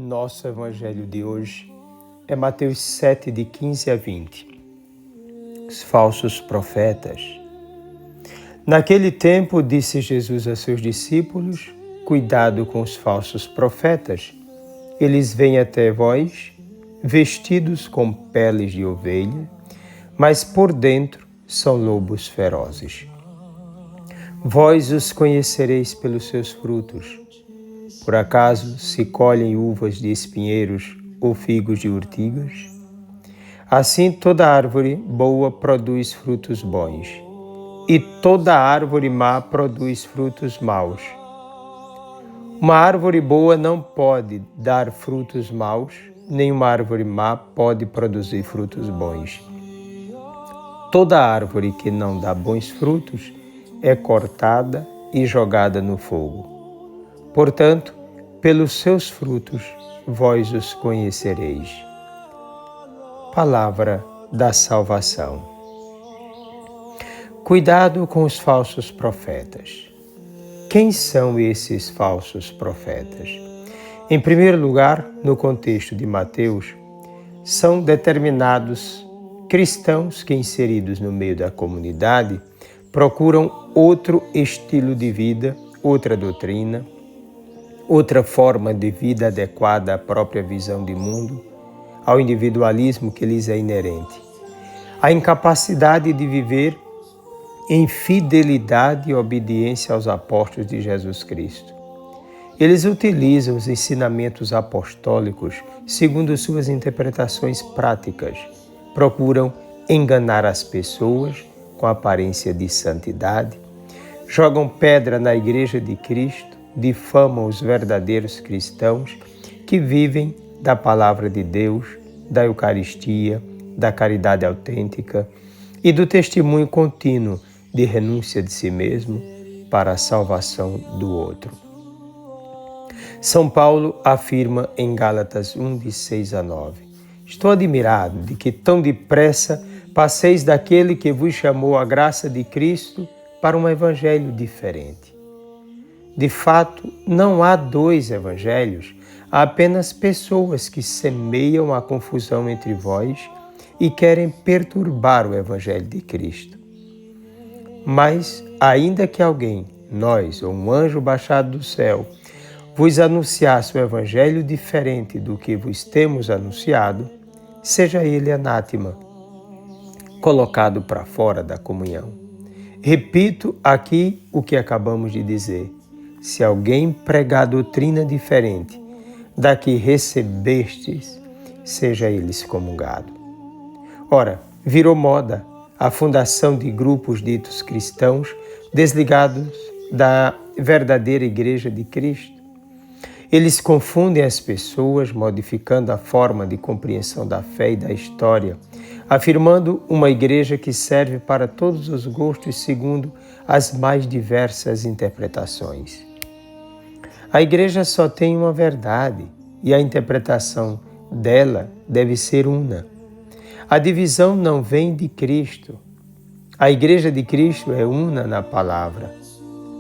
Nosso evangelho de hoje é Mateus 7, de 15 a 20. Os falsos profetas. Naquele tempo, disse Jesus a seus discípulos: cuidado com os falsos profetas. Eles vêm até vós, vestidos com peles de ovelha, mas por dentro são lobos ferozes. Vós os conhecereis pelos seus frutos. Por acaso se colhem uvas de espinheiros ou figos de urtigas? Assim toda árvore boa produz frutos bons, e toda árvore má produz frutos maus. Uma árvore boa não pode dar frutos maus, nem uma árvore má pode produzir frutos bons. Toda árvore que não dá bons frutos é cortada e jogada no fogo. Portanto, pelos seus frutos vós os conhecereis. Palavra da salvação. Cuidado com os falsos profetas. Quem são esses falsos profetas? Em primeiro lugar, no contexto de Mateus, são determinados cristãos que, inseridos no meio da comunidade, procuram outro estilo de vida, outra doutrina, outra forma de vida adequada à própria visão de mundo, ao individualismo que lhes é inerente, a incapacidade de viver em fidelidade e obediência aos apóstolos de Jesus Cristo. Eles utilizam os ensinamentos apostólicos segundo suas interpretações práticas, procuram enganar as pessoas com aparência de santidade, jogam pedra na Igreja de Cristo, difamam os verdadeiros cristãos que vivem da palavra de Deus, da Eucaristia, da caridade autêntica e do testemunho contínuo de renúncia de si mesmo para a salvação do outro. São Paulo afirma em Gálatas 1, de 6 a 9: estou admirado de que tão depressa passeis daquele que vos chamou à graça de Cristo para um evangelho diferente. De fato, não há dois evangelhos, há apenas pessoas que semeiam a confusão entre vós e querem perturbar o evangelho de Cristo. Mas, ainda que alguém, nós ou um anjo baixado do céu, vos anunciasse o evangelho diferente do que vos temos anunciado, seja ele anátema, colocado para fora da comunhão. Repito aqui o que acabamos de dizer: se alguém pregar doutrina diferente da que recebestes, seja ele excomungado. Ora, virou moda a fundação de grupos ditos cristãos desligados da verdadeira Igreja de Cristo. Eles confundem as pessoas, modificando a forma de compreensão da fé e da história, afirmando uma igreja que serve para todos os gostos segundo as mais diversas interpretações. A igreja só tem uma verdade e a interpretação dela deve ser una. A divisão não vem de Cristo. A igreja de Cristo é una na palavra,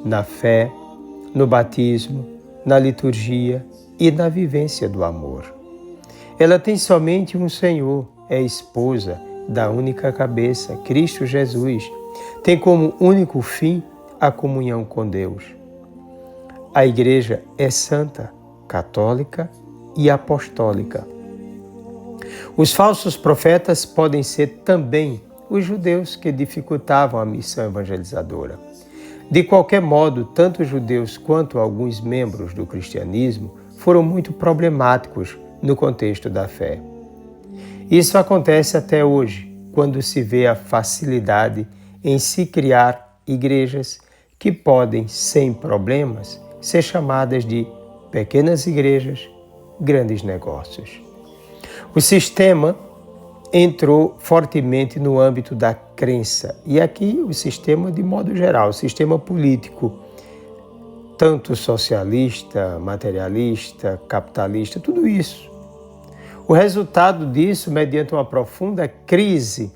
na fé, no batismo, na liturgia e na vivência do amor. Ela tem somente um Senhor, é esposa da única cabeça, Cristo Jesus. Tem como único fim a comunhão com Deus. A igreja é santa, católica e apostólica. Os falsos profetas podem ser também os judeus que dificultavam a missão evangelizadora. De qualquer modo, tanto os judeus quanto alguns membros do cristianismo foram muito problemáticos no contexto da fé. Isso acontece até hoje, quando se vê a facilidade em se criar igrejas que podem, sem problemas, ser chamadas de pequenas igrejas, grandes negócios. O sistema entrou fortemente no âmbito da crença, e aqui o sistema de modo geral, o sistema político, tanto socialista, materialista, capitalista, tudo isso. O resultado disso, mediante uma profunda crise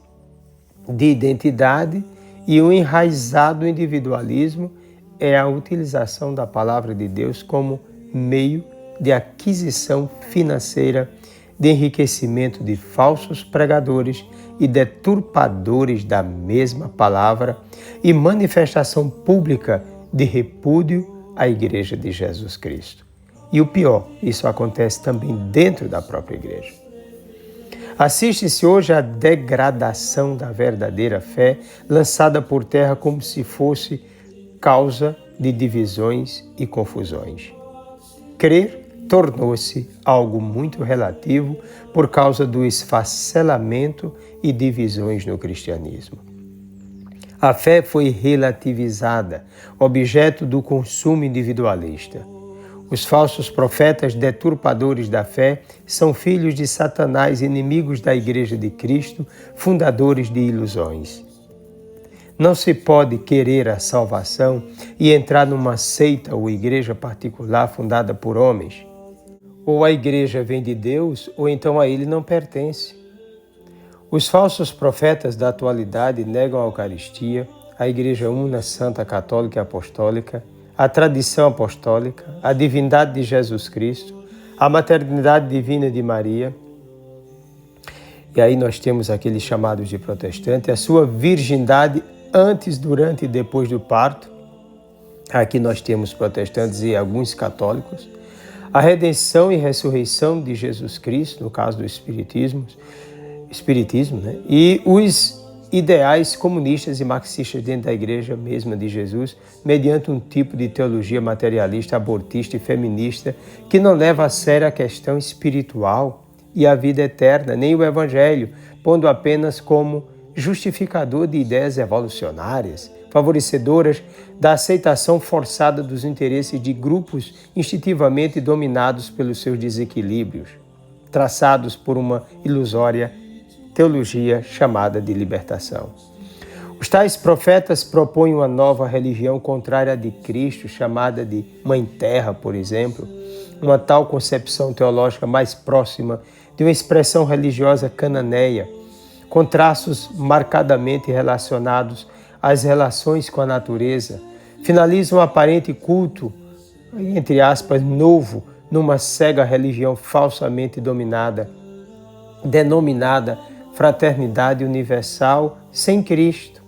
de identidade e um enraizado individualismo, é a utilização da palavra de Deus como meio de aquisição financeira, de enriquecimento de falsos pregadores e deturpadores da mesma palavra e manifestação pública de repúdio à Igreja de Jesus Cristo. E o pior, isso acontece também dentro da própria igreja. Assiste-se hoje à degradação da verdadeira fé, lançada por terra como se fosse causa de divisões e confusões. Crer tornou-se algo muito relativo por causa do esfacelamento e divisões no cristianismo. A fé foi relativizada, objeto do consumo individualista. Os falsos profetas deturpadores da fé são filhos de Satanás, inimigos da Igreja de Cristo, fundadores de ilusões. Não se pode querer a salvação e entrar numa seita ou igreja particular fundada por homens. Ou a igreja vem de Deus, ou então a ele não pertence. Os falsos profetas da atualidade negam a Eucaristia, a Igreja Una, Santa, Católica e Apostólica, a tradição apostólica, a divindade de Jesus Cristo, a maternidade divina de Maria. E aí nós temos aqueles chamados de protestantes, a sua virgindade antes, durante e depois do parto. Aqui nós temos protestantes e alguns católicos. A redenção e ressurreição de Jesus Cristo, no caso do Espiritismo, né? E os ideais comunistas e marxistas dentro da igreja mesma de Jesus, mediante um tipo de teologia materialista, abortista e feminista que não leva a sério a questão espiritual e a vida eterna, nem o Evangelho, pondo apenas como justificador de ideias evolucionárias, favorecedoras da aceitação forçada dos interesses de grupos instintivamente dominados pelos seus desequilíbrios, traçados por uma ilusória teologia chamada de libertação. Os tais profetas propõem uma nova religião contrária à de Cristo, chamada de Mãe Terra, por exemplo, uma tal concepção teológica mais próxima de uma expressão religiosa cananeia, com traços marcadamente relacionados às relações com a natureza, finaliza um aparente culto, entre aspas, novo, numa cega religião falsamente denominada Fraternidade Universal sem Cristo,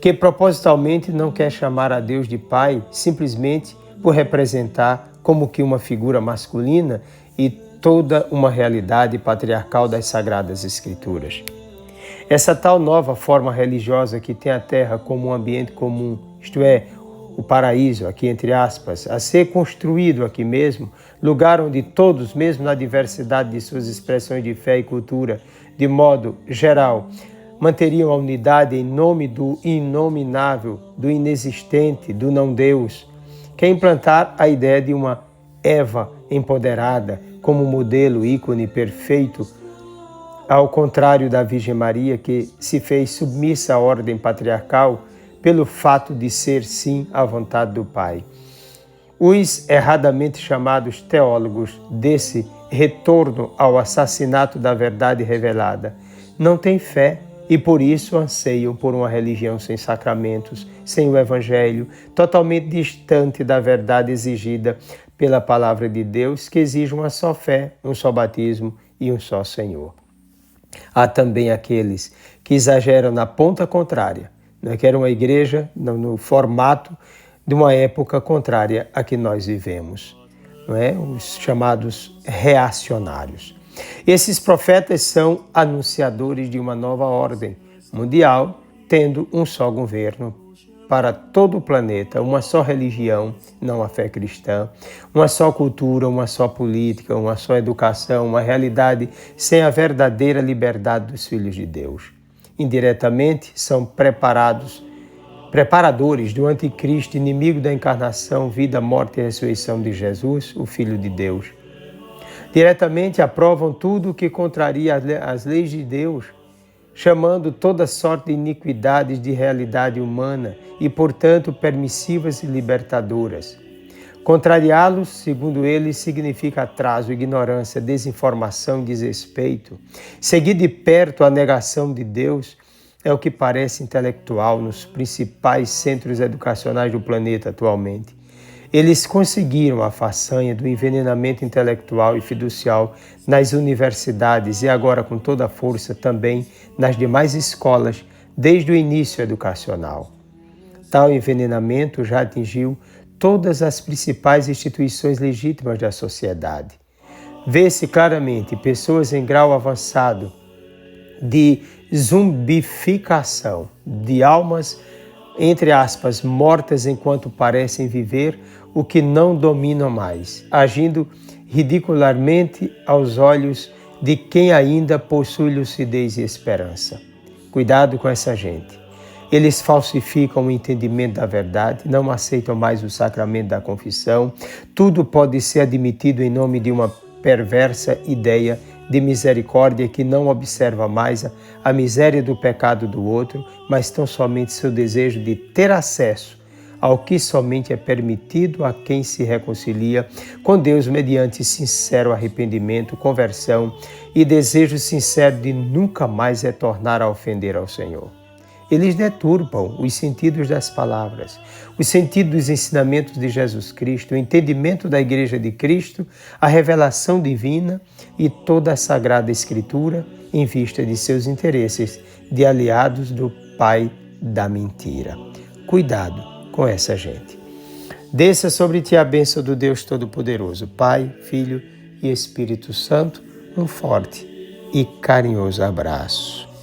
que propositalmente não quer chamar a Deus de Pai simplesmente por representar como que uma figura masculina e toda uma realidade patriarcal das Sagradas Escrituras. Essa tal nova forma religiosa que tem a terra como um ambiente comum, isto é, o paraíso, aqui entre aspas, a ser construído aqui mesmo, lugar onde todos, mesmo na diversidade de suas expressões de fé e cultura, de modo geral, manteriam a unidade em nome do inominável, do inexistente, do não-Deus, quer implantar a ideia de uma Eva empoderada como modelo, ícone perfeito, ao contrário da Virgem Maria, que se fez submissa à ordem patriarcal pelo fato de ser, sim, a vontade do Pai. Os erradamente chamados teólogos desse retorno ao assassinato da verdade revelada não têm fé e por isso anseiam por uma religião sem sacramentos, sem o Evangelho, totalmente distante da verdade exigida pela Palavra de Deus, que exige uma só fé, um só batismo e um só Senhor. Há também aqueles que exageram na ponta contrária, que era uma igreja no formato de uma época contrária à que nós vivemos, os chamados reacionários. Esses profetas são anunciadores de uma nova ordem mundial, tendo um só governo para todo o planeta, uma só religião, não a fé cristã, uma só cultura, uma só política, uma só educação, uma realidade sem a verdadeira liberdade dos filhos de Deus. Indiretamente, são preparadores do anticristo, inimigo da encarnação, vida, morte e ressurreição de Jesus, o Filho de Deus. Diretamente aprovam tudo o que contraria as leis de Deus, chamando toda sorte de iniquidades de realidade humana e, portanto, permissivas e libertadoras. Contrariá-los, segundo eles, significa atraso, ignorância, desinformação e desrespeito. Seguir de perto a negação de Deus é o que parece intelectual nos principais centros educacionais do planeta atualmente. Eles conseguiram a façanha do envenenamento intelectual e fiducial nas universidades e agora com toda a força também nas demais escolas, desde o início educacional. Tal envenenamento já atingiu todas as principais instituições legítimas da sociedade. Vê-se claramente pessoas em grau avançado de zumbificação, de almas, entre aspas, mortas enquanto parecem viver o que não dominam mais, agindo ridicularmente aos olhos de quem ainda possui lucidez e esperança. Cuidado com essa gente. Eles falsificam o entendimento da verdade, não aceitam mais o sacramento da confissão. Tudo pode ser admitido em nome de uma perversa ideia de misericórdia que não observa mais a miséria do pecado do outro, mas tão somente seu desejo de ter acesso ao que somente é permitido a quem se reconcilia com Deus mediante sincero arrependimento, conversão e desejo sincero de nunca mais retornar a ofender ao Senhor. Eles deturpam os sentidos das palavras, os sentidos dos ensinamentos de Jesus Cristo, o entendimento da Igreja de Cristo, a revelação divina e toda a Sagrada Escritura em vista de seus interesses de aliados do Pai da mentira. Cuidado com essa gente. Desça sobre ti a bênção do Deus Todo-Poderoso, Pai, Filho e Espírito Santo, um forte e carinhoso abraço.